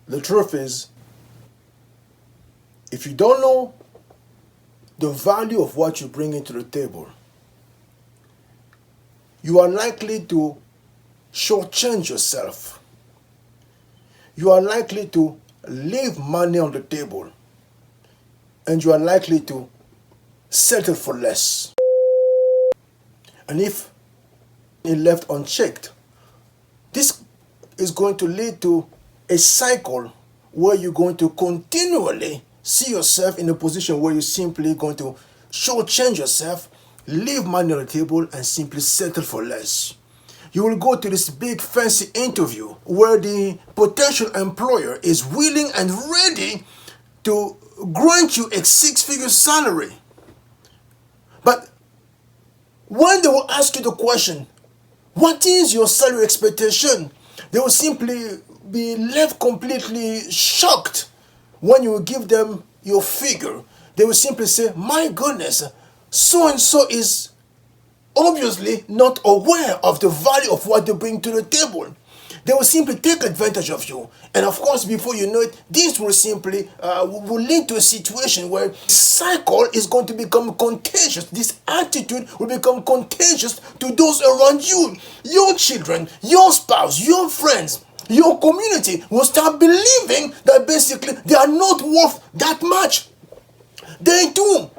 The truth is, if you don't know the value of what you bring into the table, you are likely to shortchange yourself. You are likely to leave money on the table, and you are likely to settle for less. And if it left unchecked, this is going to lead to a cycle where you're going to continually see yourself in a position where you're simply going to shortchange yourself, leave money on the table, and simply settle for less. You will go to this big fancy interview where the potential employer is willing and ready to grant you a six-figure salary. But when they will ask you the question, what is your salary expectation? They will simply be left completely shocked when you give them your figure. They will simply say, my goodness, so-and-so is obviously not aware of the value of what they bring to the table. They will simply take advantage of you. And of course, before you know it, this will simply will lead to a situation where cycle is going to become contagious. This attitude will become contagious to those around you. Your children, your spouse, your friends, your community will start believing that basically they are not worth that much. They too,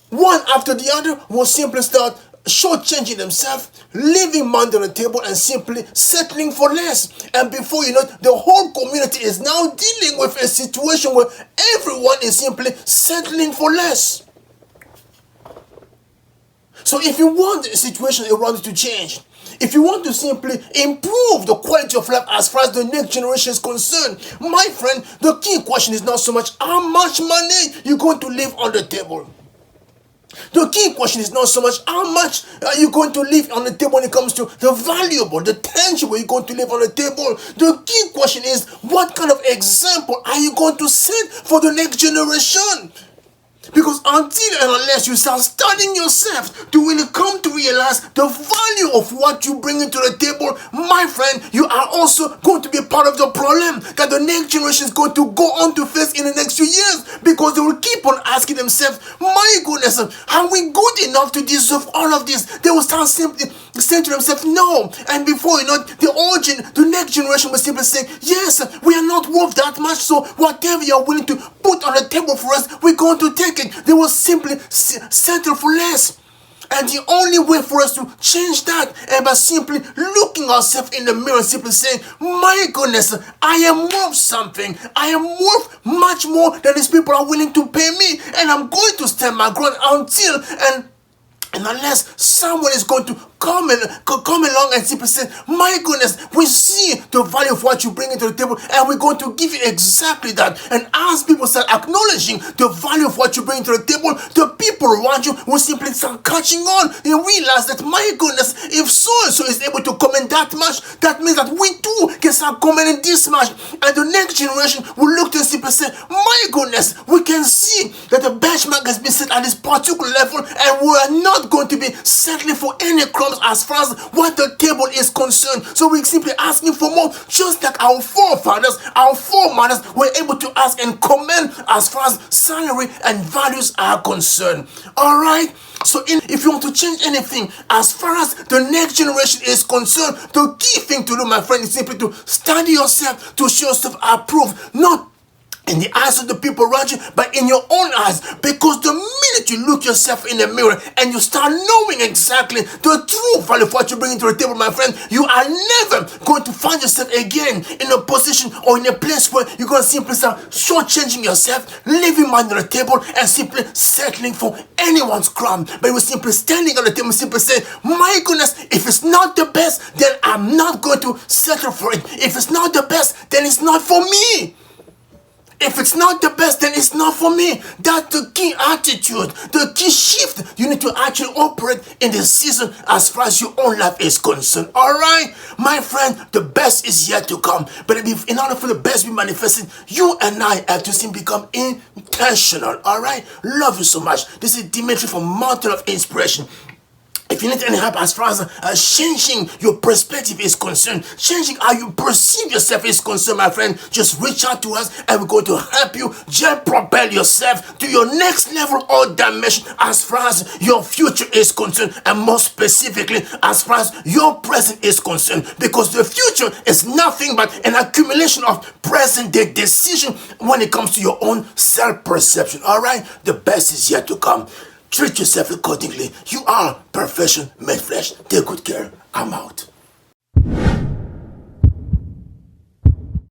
one after the other, will simply start shortchanging themselves, leaving money on the table, and simply settling for less. And before you know it, the whole community is now dealing with a situation where everyone is simply settling for less. So if you want the situation around you to change, if you want to simply improve the quality of life as far as the next generation is concerned, my friend, the key question is not so much how much money you're going to leave on the table. The key question is not so much how much are you going to leave on the table when it comes to the valuable, the tangible you're going to leave on the table. The key question is, what kind of example are you going to set for the next generation? Because until and unless you start studying yourself to really come to realize the value of what you bring into the table, my friend, you are also going to be part of the problem that the next generation is going to go on to face in the next few years, because they will keep on asking themselves, my goodness, are we good enough to deserve all of this? They will start simply saying to themselves, no. And before you know it, the next generation will simply say, yes, we are not worth that much, so whatever you are willing to put on the table for us, we're going to take it. They will simply settle for less. And the only way for us to change that is by simply looking ourselves in the mirror and simply saying, my goodness, I am worth something. I am worth much more than these people are willing to pay me. And I'm going to stand my ground until and unless someone is going to come along and simply say, my goodness, we see the value of what you bring into the table, and we're going to give you exactly that. And as people start acknowledging the value of what you bring to the table, the people around you will simply start catching on and realize that, my goodness, if so-and-so is able to comment that much, that means that we too can start commenting this much. And the next generation will look to simply say, my goodness, we can see that the benchmark has been set at this particular level, and we are not going to be settling for any crumbs as far as what the table is concerned. So we're simply asking for more, just like our forefathers, our foremothers were able to ask and command as far as salary and values are concerned. All right? So if you want to change anything as far as the next generation is concerned, the key thing to do, my friend, is simply to study yourself, to show yourself approved, not in the eyes of the people around you, but in your own eyes. Because the minute you look yourself in the mirror and you start knowing exactly the true value of what you bring into the table, my friend, you are never going to find yourself again in a position or in a place where you're going to simply start shortchanging yourself, leaving money on the table, and simply settling for anyone's crumb. But you will simply standing on the table and simply say, my goodness, if it's not the best, then I'm not going to settle for it. If it's not the best, then it's not for me. If it's not the best, then it's not for me. That's the key attitude, the key shift you need to actually operate in this season as far as your own life is concerned. All right, my friend, the best is yet to come. But in order for the best to be manifested, you and I have to simply become intentional. All right, love you so much. This is Dimitri from Mountain of Inspiration. If you need any help as far as changing your perspective is concerned, changing how you perceive yourself is concerned, my friend, just reach out to us and we're going to help you just propel yourself to your next level or dimension as far as your future is concerned, and more specifically as far as your present is concerned, because the future is nothing but an accumulation of present day decision when it comes to your own self-perception. All right, the best is yet to come. Treat yourself accordingly. You are perfection made flesh. Take good care. I'm out.